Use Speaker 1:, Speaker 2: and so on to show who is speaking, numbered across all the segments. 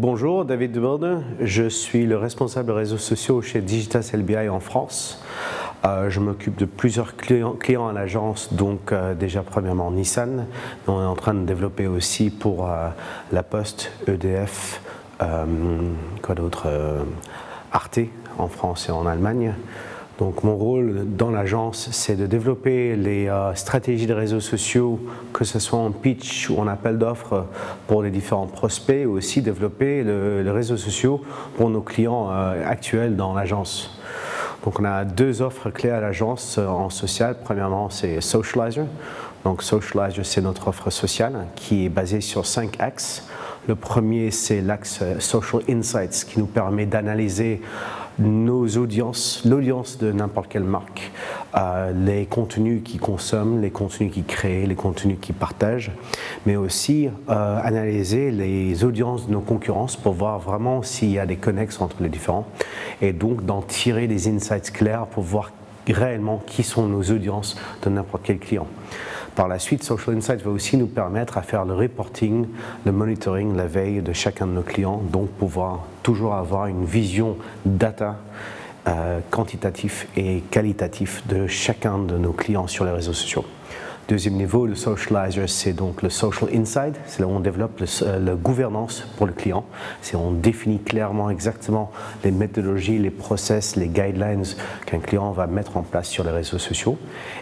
Speaker 1: Bonjour, David Deborde. Je suis le responsable des réseaux sociaux chez Digitas LBI en France. Je m'occupe de plusieurs clients à l'agence, donc déjà premièrement Nissan. On est en train de développer aussi pour La Poste, EDF, quoi d'autre, Arte en France et en Allemagne. Donc mon rôle dans l'agence, c'est de développer les stratégies de réseaux sociaux, que ce soit en pitch ou en appel d'offres pour les différents prospects, et aussi développer les réseaux sociaux pour nos clients actuels dans l'agence. Donc on a deux offres clés à l'agence en social. Premièrement, c'est Socializer. Donc Socializer, c'est notre offre sociale qui est basée sur 5 axes. Le premier, c'est l'axe Social Insights qui nous permet d'analyser nos audiences, l'audience de n'importe quelle marque, les contenus qu'ils consomment, les contenus qu'ils créent, les contenus qu'ils partagent, mais aussi analyser les audiences de nos concurrents pour voir vraiment s'il y a des connexes entre les différents et donc d'en tirer des insights clairs pour voir réellement qui sont nos audiences de n'importe quel client. Par la suite, Social Insights va aussi nous permettre à faire le reporting, le monitoring, la veille de chacun de nos clients, donc pouvoir toujours avoir une vision data quantitatif et qualitatif de chacun de nos clients sur les réseaux sociaux. Deuxième niveau, le Socializer, c'est donc le Social Inside, c'est là où on développe la gouvernance pour le client. C'est on définit clairement exactement les méthodologies, les process, les guidelines qu'un client va mettre en place sur les réseaux sociaux.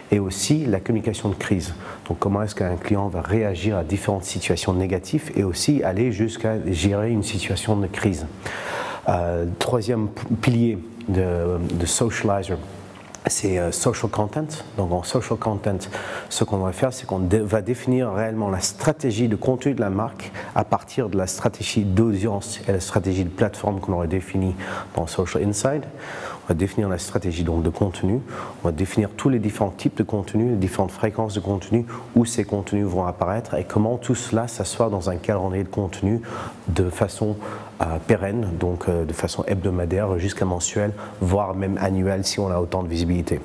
Speaker 1: Et aussi la communication de crise. Donc comment est-ce qu'un client va réagir à différentes situations négatives et aussi aller jusqu'à gérer une situation de crise. Troisième pilier de Socializer, c'est social content. Donc en social content, ce qu'on va faire, c'est qu'on va définir réellement la stratégie de contenu de la marque à partir de la stratégie d'audience et la stratégie de plateforme qu'on aurait définie dans Social Insight. On va définir la stratégie donc de contenu, on va définir tous les différents types de contenus, les différentes fréquences de contenu, où ces contenus vont apparaître et comment tout cela s'assoit dans un calendrier de contenu de façon pérenne, donc de façon hebdomadaire jusqu'à mensuelle, voire même annuelle si on a autant de visibilité.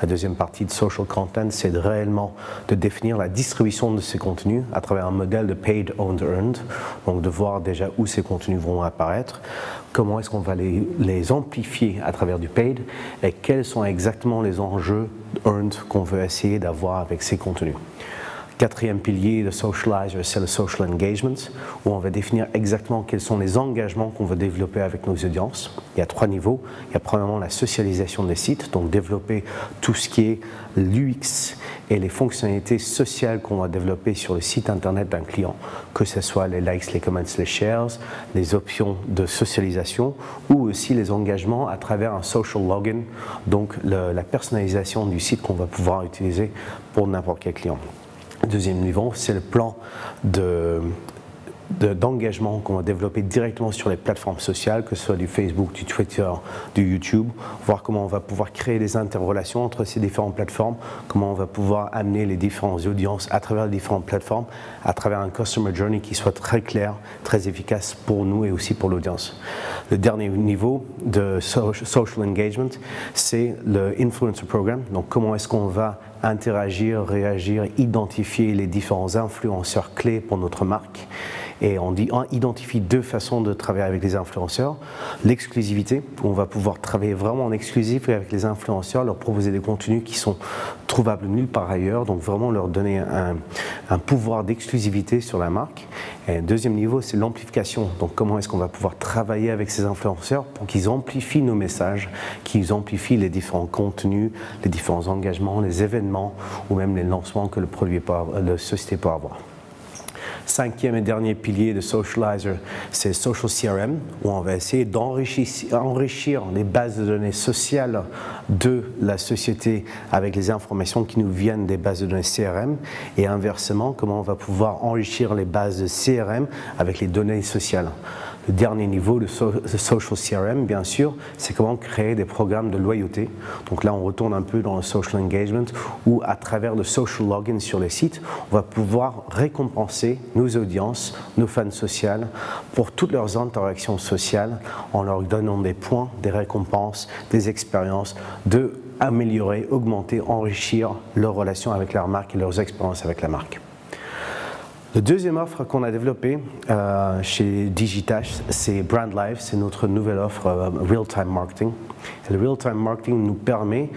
Speaker 1: La deuxième partie de Social Content, c'est réellement de définir la distribution de ces contenus à travers un modèle de Paid, Owned, Earned, donc de voir déjà où ces contenus vont apparaître, comment est-ce qu'on va les amplifier à travers du Paid et quels sont exactement les enjeux Earned qu'on veut essayer d'avoir avec ces contenus. Quatrième pilier de Socializer, c'est le Social Engagement, où on va définir exactement quels sont les engagements qu'on veut développer avec nos audiences. Il y a 3 niveaux. Il y a premièrement la socialisation des sites, donc développer tout ce qui est l'UX et les fonctionnalités sociales qu'on va développer sur le site internet d'un client, que ce soit les likes, les comments, les shares, les options de socialisation ou aussi les engagements à travers un social login, donc la personnalisation du site qu'on va pouvoir utiliser pour n'importe quel client. Deuxième niveau, c'est le plan d'engagement qu'on va développer directement sur les plateformes sociales, que ce soit du Facebook, du Twitter, du YouTube, voir comment on va pouvoir créer des interrelations entre ces différentes plateformes, comment on va pouvoir amener les différentes audiences à travers les différentes plateformes, à travers un customer journey qui soit très clair, très efficace pour nous et aussi pour l'audience. Le dernier niveau de social engagement, c'est le influencer program, donc comment est-ce qu'on va interagir, réagir, identifier les différents influenceurs clés pour notre marque. Et on identifie 2 façons de travailler avec les influenceurs. L'exclusivité, où on va pouvoir travailler vraiment en exclusif avec les influenceurs, leur proposer des contenus qui sont trouvables nulle part ailleurs, donc vraiment leur donner un pouvoir d'exclusivité sur la marque. Et le deuxième niveau, c'est l'amplification. Donc comment est-ce qu'on va pouvoir travailler avec ces influenceurs pour qu'ils amplifient nos messages, qu'ils amplifient les différents contenus, les différents engagements, les événements ou même les lancements que la société peut avoir. Cinquième et dernier pilier de Socializer, c'est Social CRM, où on va essayer d'enrichir les bases de données sociales de la société avec les informations qui nous viennent des bases de données CRM, et inversement, comment on va pouvoir enrichir les bases de CRM avec les données sociales. Le dernier niveau de Social CRM, bien sûr, c'est comment créer des programmes de loyauté. Donc là, on retourne un peu dans le Social Engagement, où à travers le Social Login sur les sites, on va pouvoir récompenser nos audiences, nos fans sociaux, pour toutes leurs interactions sociales, en leur donnant des points, des récompenses, des expériences, de améliorer, augmenter, enrichir leurs relations avec leur marque et leurs expériences avec la marque. La deuxième offre qu'on a développée chez Digitash, c'est Brand Live, c'est notre nouvelle offre Real-Time Marketing. Le Real-Time Marketing nous permet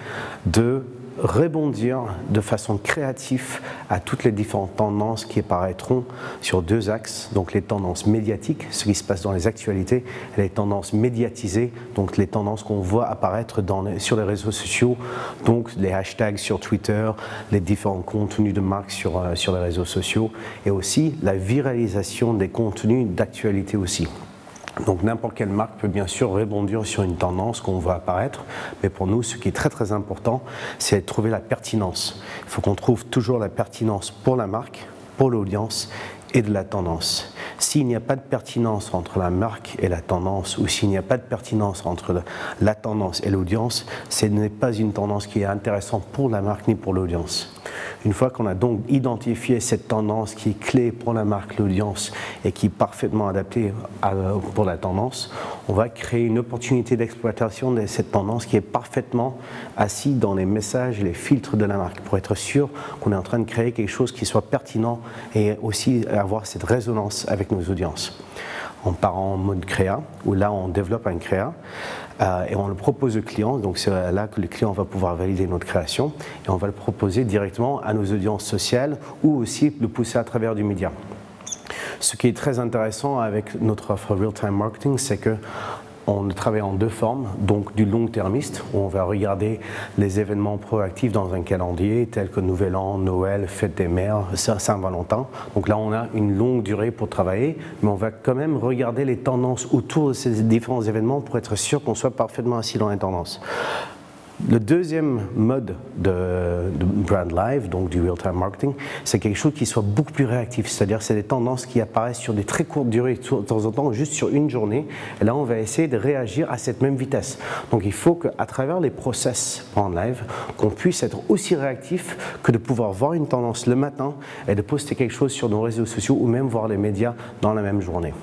Speaker 1: de rebondir de façon créative à toutes les différentes tendances qui apparaîtront sur deux axes, donc les tendances médiatiques, ce qui se passe dans les actualités, et les tendances médiatisées, donc les tendances qu'on voit apparaître sur les réseaux sociaux, donc les hashtags sur Twitter, les différents contenus de marque sur les réseaux sociaux, et aussi la viralisation des contenus d'actualité aussi. Donc n'importe quelle marque peut bien sûr rebondir sur une tendance qu'on voit apparaître, mais pour nous, ce qui est très très important, c'est de trouver la pertinence. Il faut qu'on trouve toujours la pertinence pour la marque, pour l'audience et de la tendance. S'il n'y a pas de pertinence entre la marque et la tendance, ou s'il n'y a pas de pertinence entre la tendance et l'audience, ce n'est pas une tendance qui est intéressante pour la marque ni pour l'audience. Une fois qu'on a donc identifié cette tendance qui est clé pour la marque, l'audience et qui est parfaitement adaptée pour la tendance, on va créer une opportunité d'exploitation de cette tendance qui est parfaitement assise dans les messages et les filtres de la marque pour être sûr qu'on est en train de créer quelque chose qui soit pertinent et aussi avoir cette résonance avec nos audiences. On part en mode créa, où là on développe un créa et on le propose au client, donc c'est là que le client va pouvoir valider notre création et on va le proposer directement à nos audiences sociales ou aussi le pousser à travers du média. Ce qui est très intéressant avec notre offre Real-Time Marketing, c'est que on travaille en deux formes, donc du long-termiste, où on va regarder les événements proactifs dans un calendrier, tels que Nouvel An, Noël, Fête des Mères, Saint-Valentin. Donc là, on a une longue durée pour travailler, mais on va quand même regarder les tendances autour de ces différents événements pour être sûr qu'on soit parfaitement assis dans les tendances. Le deuxième mode de Brand Live, donc du Real-Time Marketing, c'est quelque chose qui soit beaucoup plus réactif, c'est-à-dire c'est des tendances qui apparaissent sur des très courtes durées, de temps en temps, juste sur une journée, et là on va essayer de réagir à cette même vitesse. Donc il faut qu'à travers les process Brand Live, qu'on puisse être aussi réactif que de pouvoir voir une tendance le matin et de poster quelque chose sur nos réseaux sociaux ou même voir les médias dans la même journée.